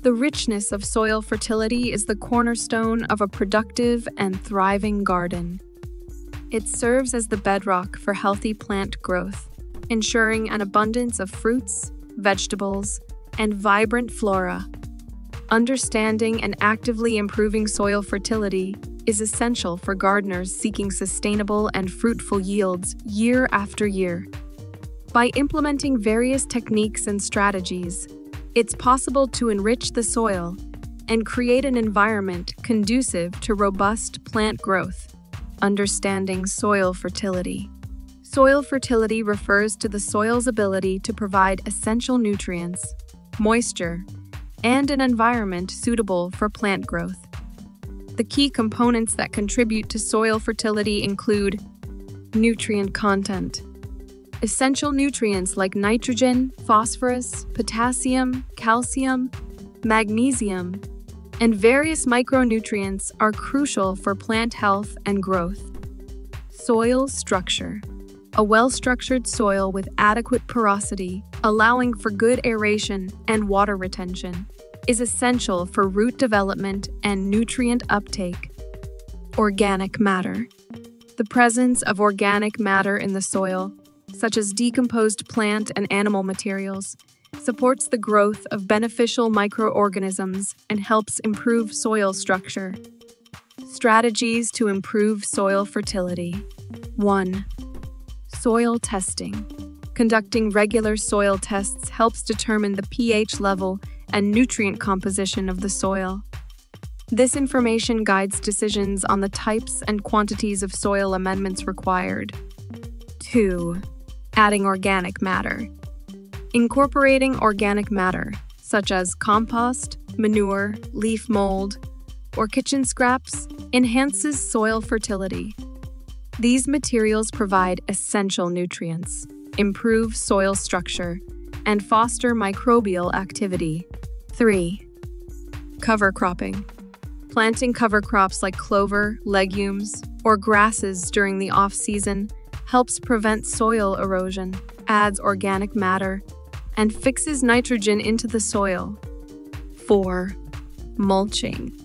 The richness of soil fertility is the cornerstone of a productive and thriving garden. It serves as the bedrock for healthy plant growth, ensuring an abundance of fruits, vegetables, and vibrant flora. Understanding and actively improving soil fertility is essential for gardeners seeking sustainable and fruitful yields year after year. By implementing various techniques and strategies, it's possible to enrich the soil and create an environment conducive to robust plant growth. Understanding soil fertility. Soil fertility refers to the soil's ability to provide essential nutrients, moisture, and an environment suitable for plant growth. The key components that contribute to soil fertility include nutrient content. Essential nutrients like nitrogen, phosphorus, potassium, calcium, magnesium, and various micronutrients are crucial for plant health and growth. Soil structure. A well-structured soil with adequate porosity, allowing for good aeration and water retention, is essential for root development and nutrient uptake. Organic matter. The presence of organic matter in the soil, such as decomposed plant and animal materials, supports the growth of beneficial microorganisms and helps improve soil structure. Strategies to improve soil fertility. 1. Soil testing. Conducting regular soil tests helps determine the pH level and nutrient composition of the soil. This information guides decisions on the types and quantities of soil amendments required. 2. Adding organic matter. Incorporating organic matter, such as compost, manure, leaf mold, or kitchen scraps, enhances soil fertility. These materials provide essential nutrients, improve soil structure, and foster microbial activity. 3. Cover cropping. Planting cover crops like clover, legumes, or grasses during the off-season helps prevent soil erosion, adds organic matter, and fixes nitrogen into the soil. 4. Mulching.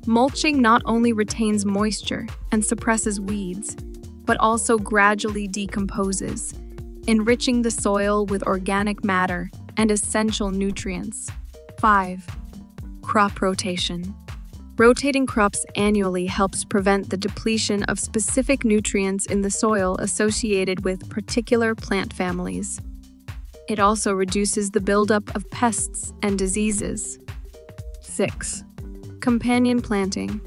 Mulching not only retains moisture and suppresses weeds, but also gradually decomposes, enriching the soil with organic matter and essential nutrients. 5. Crop rotation. Rotating crops annually helps prevent the depletion of specific nutrients in the soil associated with particular plant families. It also reduces the buildup of pests and diseases. 6. Companion planting.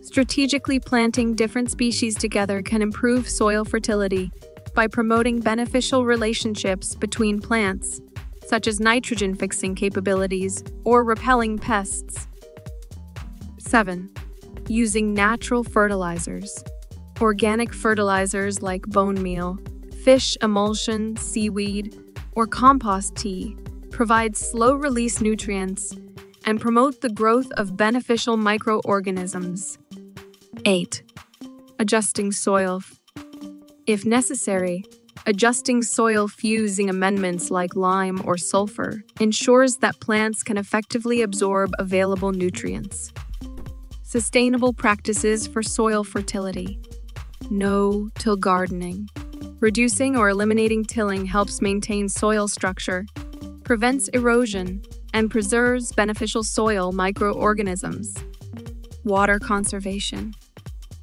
Strategically planting different species together can improve soil fertility by promoting beneficial relationships between plants, such as nitrogen-fixing capabilities or repelling pests. 7. Using natural fertilizers. Organic fertilizers like bone meal, fish emulsion, seaweed, or compost tea provide slow-release nutrients and promote the growth of beneficial microorganisms. 8. Adjusting soil. If necessary, adjusting soil fusing amendments like lime or sulfur ensures that plants can effectively absorb available nutrients. Sustainable practices for soil fertility. No-till gardening. Reducing or eliminating tilling helps maintain soil structure, prevents erosion, and preserves beneficial soil microorganisms. Water conservation.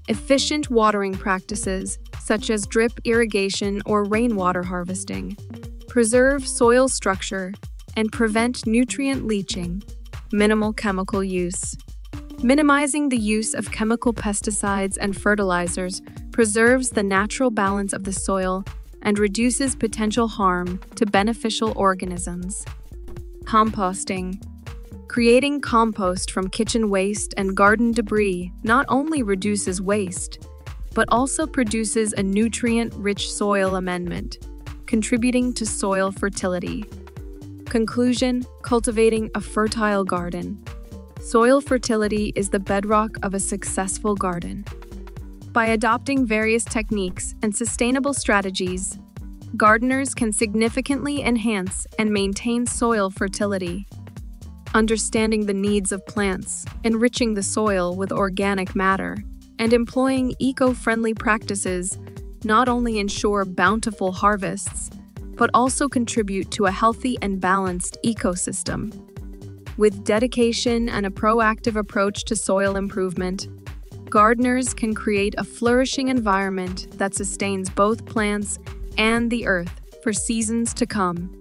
Efficient watering practices, such as drip irrigation or rainwater harvesting, preserve soil structure and prevent nutrient leaching. Minimal chemical use. Minimizing the use of chemical pesticides and fertilizers preserves the natural balance of the soil and reduces potential harm to beneficial organisms. Composting. Creating compost from kitchen waste and garden debris not only reduces waste, but also produces a nutrient-rich soil amendment, contributing to soil fertility. Conclusion: cultivating a fertile garden. Soil fertility is the bedrock of a successful garden. By adopting various techniques and sustainable strategies, gardeners can significantly enhance and maintain soil fertility. Understanding the needs of plants, enriching the soil with organic matter, and employing eco-friendly practices not only ensure bountiful harvests, but also contribute to a healthy and balanced ecosystem. With dedication and a proactive approach to soil improvement, gardeners can create a flourishing environment that sustains both plants and the earth for seasons to come.